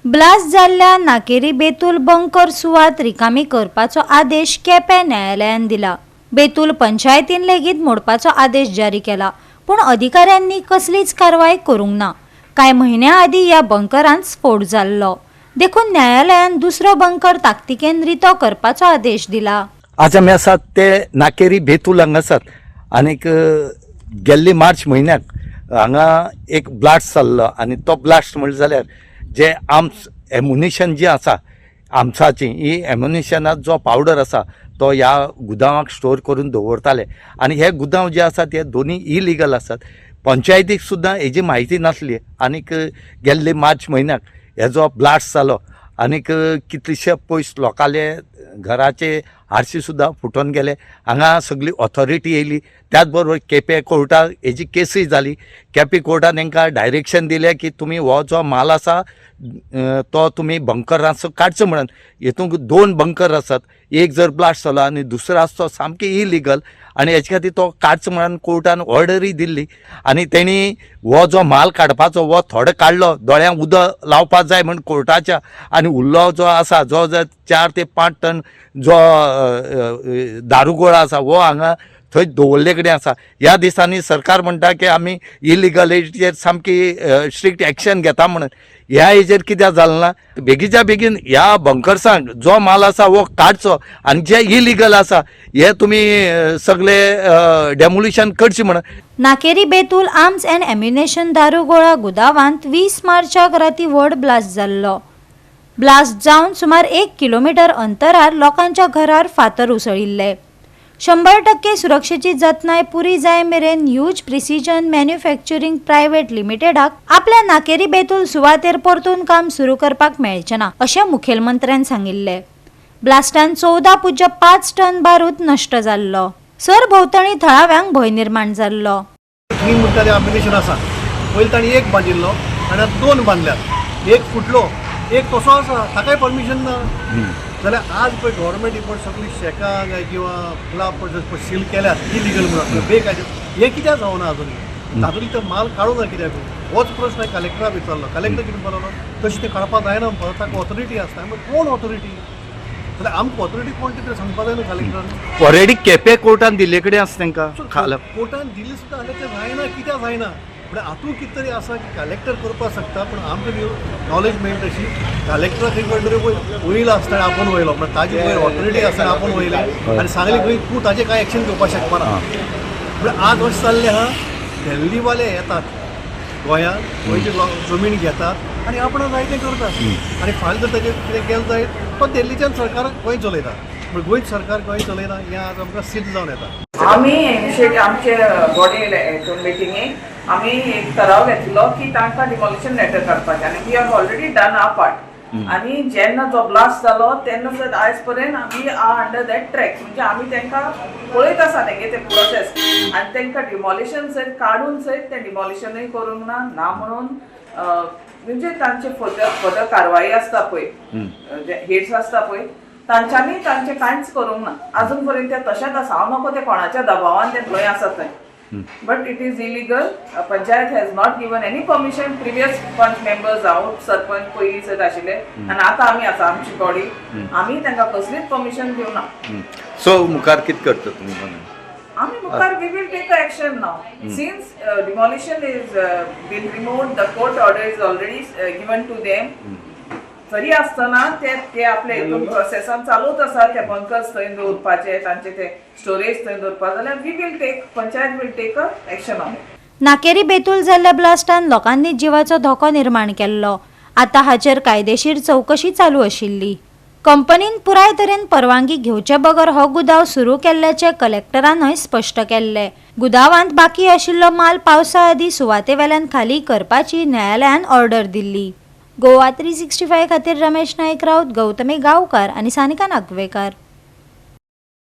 Blast जाल्ल्या नाकेरी Betul bunker सुवात रिकामी करपाचो आदेश केपें न्यायालयान दिला। बेतूल पंचायतीन लेगीत मोडपाचो आदेश जारी केला, पूण अधिकाऱ्यांनी कसलीच कारवाय करूंक ना। कांय म्हयन्या आदी ह्या बंकरांत स्फोट जाल्लो, देखून न्यायालयान दुसरो बंकर ताकतिकेन रितो करपाचो आदेश दिला। आज आमी आसात ते नाकेरी बेतूल हांगा आसात आनीक गेल्ली मार्च म्हयन्याक हांगा एक ब्लास्ट जाल्लो आनी तो ब्लास्ट म्हणले जाल्यार जे आर्म्स एम्युनिशन जी आसा आर्म्साची ही एम्युनिशनात जो पावडर आसा तो ह्या गुदावांक स्टोर करून दवरताले आनी हे गुदांव जे आसात हे दोनी इलिगल आसात। पंचायतीक सुद्दां हेजी म्हायती नासली आनीक गेल्ले मार्च म्हयन्याक हेजो ब्लास्ट जालो आनीक कितलेशे पयस लोकांले घराचे हारशी सुद्दां फुटोन गेले। हांगा सगळी ऑथॉरिटी येयली, त्याच बरोबर केपें कोर्टाक हेजी केसूय जाली। केपें कोर्टान तांकां डायरेक्शन दिलें की तुमी हो जो माल आसा तो तुमी बंकरांचो काडचो म्हणून। हितूंक 2 बंकर आसात, एक जर ब्लास्ट जालो आनी दुसरो आसा तो सामके इलिगल आनी हेचे खातीर तो काडचो म्हणून कोर्टान ऑर्डरूय दिल्ली आनी तेणी हो जो माल काडपाचो हो थोडो काडलो, दोळ्यांक उदक लावपाक जाय म्हूण कोर्टाच्या, आनी उरलो जो आसा जो 4 ते 5 टन जो दारुगोळा आसा हो हांगा थंय दवरले कडेन आसा। ह्या दिसांनी सरकार म्हणटा की आमी इलिगलिटीचेर सामकी स्ट्रिक्ट एक्शन घेता म्हणून। ह्या हेजेर कित्याक जालें ना? बेगीच्या बेगीन ह्या बंकर्सांक जो माल आसा हो काडचो आनी जे इलिगल आसा हे तुमी सगळे डेमोलिशन करचे म्हणून। नाकेरी बेतूल आर्म्स एंड एम्युनिशन दारुगोळा गुदावांत 20 मार्चाक राती व्हड ब्लास्ट जाल्लो। ब्लास्ट जावन सुमार 1 किलोमीटर अंतरार लोकांच्या घरार फातर उसळिल्ले। 100% सुरक्षेची जतनाय पुरी जाय मेरेन ह्यूज प्रिसिजन मॅन्युफॅक्चरिंग प्रायव्हेट लिमिटेडाक आपल्या नाकेरी बेतूल सुवातेर परतून काम सुरू करपाक मेळचें ना अशें मुखेलमंत्र्यान सांगिल्लें। ब्लास्टान 14.5 टन बारूद नश्ट जाल्लो। सरभोंवतणी थळाव्यांक भंय निर्माण जाल्लो। म्हणटाले एम्युनिशन आसा, पयलीं ताणी एक बांदिल्लो आनी आतां 2 बांदल्यात। एक फुटलो, एक तसो आसा, ताकाय परमिशन ना। जाल्यार आज पळय गव्हर्मेंट रिपोर्ट सगळी शेकां काय किंवा क्लब सील केल्यात इलिगल म्हणून बेकायदे। हे कित्याक जावना अजून? तातूंत तो माल काडूं ना कित्याक? होच प्रश्न कलेक्टराक विचारलो। कलेक्टर कितें म्हणलो? तशें तें काडपाक जायना म्हणपाक ताका ऑथॉरिटी आसता। कोण ऑथॉरिटी? जाल्यार आमकां ऑथॉरिटी कोण ती सांगपाक जाय न्हू कलेक्टरान? ऑलरेडी केपें कोर्टान दिल्ले कडेन आसा तांकां कोर्टान दिली सुद्दां जाल्यार तें जायना, कित्याक जायना? म्हणजे हातूंत कितें तरी आसा की कलेक्टर करपाक शकता, पूण आमकां नॉलेज मेळटा तशी कलेक्टराक खंय तरी वयलो आसतना आपूण वयलो, म्हणजे ताजी वयर ऑथॉरिटी आसतना आपूण वयले आनी सांगलें खंय तूं ताजें कांय एक्शन घेवपाक शकपा ना। म्हणजे आज अशें जाल्लें आहा, दिल्लीवाले येतात गोंयांत, गोंयची जमीन घेतात आनी आपणाक जाय तें करतात आनी फाल्यां जर ताजेर कितें केलें जायत तो दिल्लीच्यान सरकार गोंय चलयता, पूण गोंयच सरकार गोंय चलयना हें आज आमकां सिद्ध जावन येता। आमी आमचे बॉडी मिटिंगेक आमी एक ठराव घेतलो की तांकां डिमोलिशन लेटर काडपाचें आनी we have already done our part. आनी जेन्ना जो ब्लास्ट जालो तेन्ना सुद्दां आयज पर्यंत आमी आर अंडर दॅट ट्रॅक, म्हणजे आमी तांकां पळयत आसा तेंगे ते प्रोसेस आनी तांकां डिमोलिशन सयत काडून सयत तें डिमोलिशनूय करूंक ना म्हणून म्हणजे तांचे फर्दर कारवाई आसता पळय, हेड्स आसता पळय तांच्यांनी तांचे कांयच करूंक ना। अजून पर्यंत ते तशेंच आसा। हांव नको ते कोणाच्या दबावान ते थंय आसा थंय, but it is illegal. Panchayat has not given any permission. Previous पंच मेंबर्स हांव सरपंच पयलीं सयत आशिल्ले आनी आतां आमी आसा आमची बॉडी, आमी तांकां कसलीच परमिशन दिवना। सो मुखार कितें करता तुमी? आमी मुखार we will take action now since demolition is been removed, the court order is already given to them. तरी आसतना ते आपले हितून प्रोसेसान चालूच आसा, ते बंकर्स थंय दवरपाचे, तांचे ते स्टोरेज थंय दवरपाक, जाल्यार we will take, panchayat will take a action on it. नाकेरी बेतूल जाल्ल्या ब्लास्टान लोकांनी जिवाचो धोको निर्माण केल्लो। आतां हाचेर कायदेशीर चवकशी चालू आशिल्ली। कंपनीन पुराय तरेन परवानगी घेवचे बगर हो गुदाव सुरू केल्ल्याचे कलेक्टरानय स्पश्ट केल्ले। गुदावांत बाकी आशिल्लो माल पावसा आदी सुवातेवेल्यान खाली करपाची न्यायालयान ऑर्डर दिल्ली। गोवा 365 खातीर रमेश नायक राऊत, गौतमी गांवकार आनी सानिका नागवेकर।